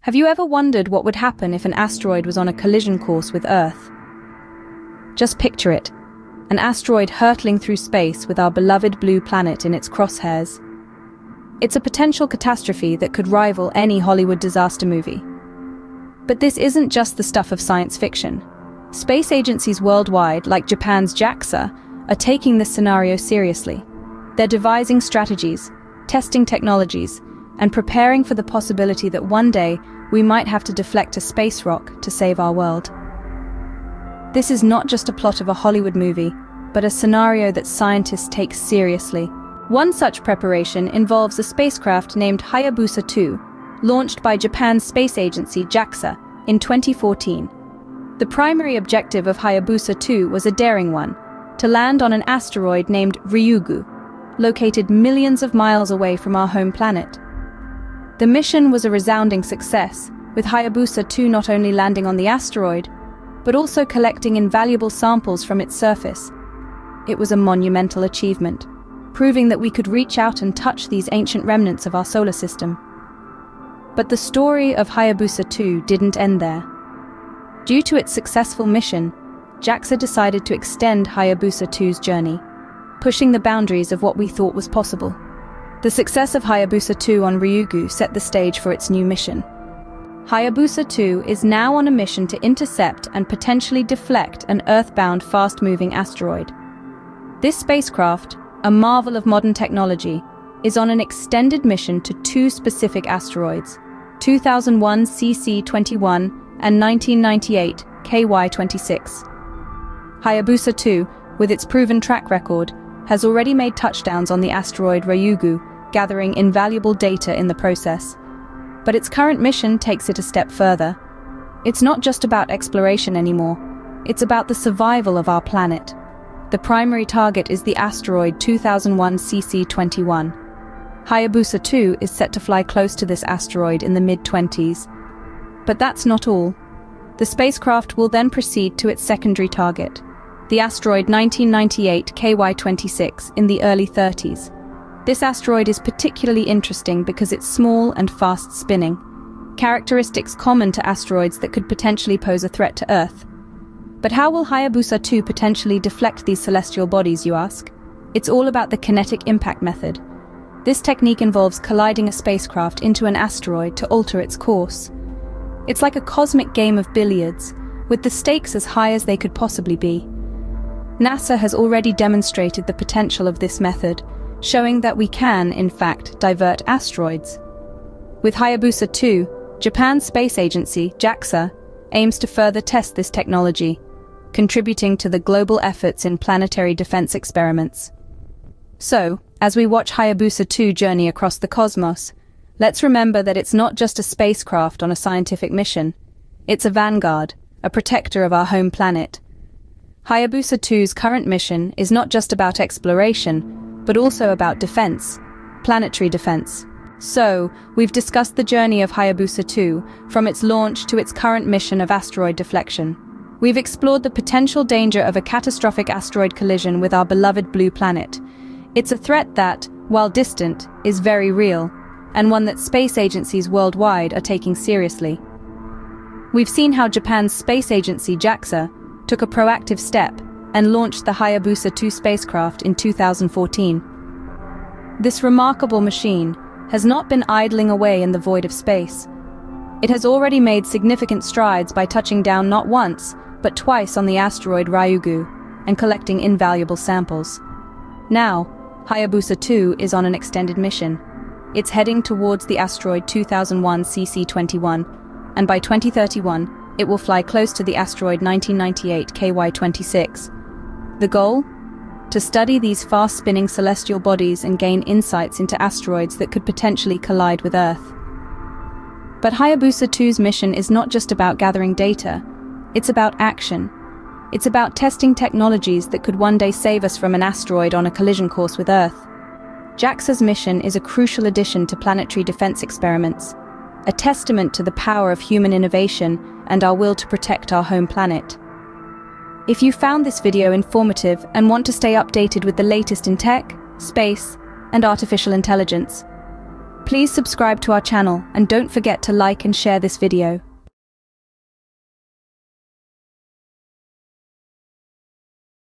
Have you ever wondered what would happen if an asteroid was on a collision course with Earth? Just picture it, an asteroid hurtling through space with our beloved blue planet in its crosshairs. It's a potential catastrophe that could rival any Hollywood disaster movie. But this isn't just the stuff of science fiction. Space agencies worldwide, like Japan's JAXA, are taking this scenario seriously. They're devising strategies, testing technologies, and preparing for the possibility that one day we might have to deflect a space rock to save our world. This is not just a plot of a Hollywood movie, but a scenario that scientists take seriously. One such preparation involves a spacecraft named Hayabusa2, launched by Japan's space agency JAXA in 2014. The primary objective of Hayabusa2 was a daring one, to land on an asteroid named Ryugu, located millions of miles away from our home planet. The mission was a resounding success, with Hayabusa2 not only landing on the asteroid, but also collecting invaluable samples from its surface. It was a monumental achievement, proving that we could reach out and touch these ancient remnants of our solar system. But the story of Hayabusa2 didn't end there. Due to its successful mission, JAXA decided to extend Hayabusa2's journey, pushing the boundaries of what we thought was possible. The success of Hayabusa2 on Ryugu set the stage for its new mission. Hayabusa2 is now on a mission to intercept and potentially deflect an Earth-bound fast-moving asteroid. This spacecraft, a marvel of modern technology, is on an extended mission to two specific asteroids, 2001 CC21 and 1998 KY26. Hayabusa2, with its proven track record, has already made touchdowns on the asteroid Ryugu, gathering invaluable data in the process. But its current mission takes it a step further. It's not just about exploration anymore, it's about the survival of our planet. The primary target is the asteroid 2001 CC21. Hayabusa2 is set to fly close to this asteroid in the mid-20s. But that's not all. The spacecraft will then proceed to its secondary target, the asteroid 1998 KY26 in the early 30s. This asteroid is particularly interesting because it's small and fast-spinning, characteristics common to asteroids that could potentially pose a threat to Earth. But how will Hayabusa2 potentially deflect these celestial bodies, you ask? It's all about the kinetic impact method. This technique involves colliding a spacecraft into an asteroid to alter its course. It's like a cosmic game of billiards, with the stakes as high as they could possibly be. NASA has already demonstrated the potential of this method, showing that we can, in fact, divert asteroids. With Hayabusa2, Japan's space agency, JAXA, aims to further test this technology, contributing to the global efforts in planetary defense experiments. So, as we watch Hayabusa2 journey across the cosmos, let's remember that it's not just a spacecraft on a scientific mission. It's a vanguard, a protector of our home planet. Hayabusa2's current mission is not just about exploration, but also about defense, planetary defense. So, we've discussed the journey of Hayabusa2, from its launch to its current mission of asteroid deflection. We've explored the potential danger of a catastrophic asteroid collision with our beloved blue planet. It's a threat that, while distant, is very real, and one that space agencies worldwide are taking seriously. We've seen how Japan's space agency JAXA took a proactive step and launched the Hayabusa2 spacecraft in 2014. This remarkable machine has not been idling away in the void of space. It has already made significant strides by touching down not once, but twice on the asteroid Ryugu and collecting invaluable samples. Now, Hayabusa2 is on an extended mission. It's heading towards the asteroid 2001 CC21, and by 2031, it will fly close to the asteroid 1998 KY26. The goal? To study these fast-spinning celestial bodies and gain insights into asteroids that could potentially collide with Earth. But Hayabusa2's mission is not just about gathering data, it's about action. It's about testing technologies that could one day save us from an asteroid on a collision course with Earth. JAXA's mission is a crucial addition to planetary defense experiments, a testament to the power of human innovation and our will to protect our home planet. If you found this video informative and want to stay updated with the latest in tech, space, and artificial intelligence, Please subscribe to our channel and don't forget to like and share this video.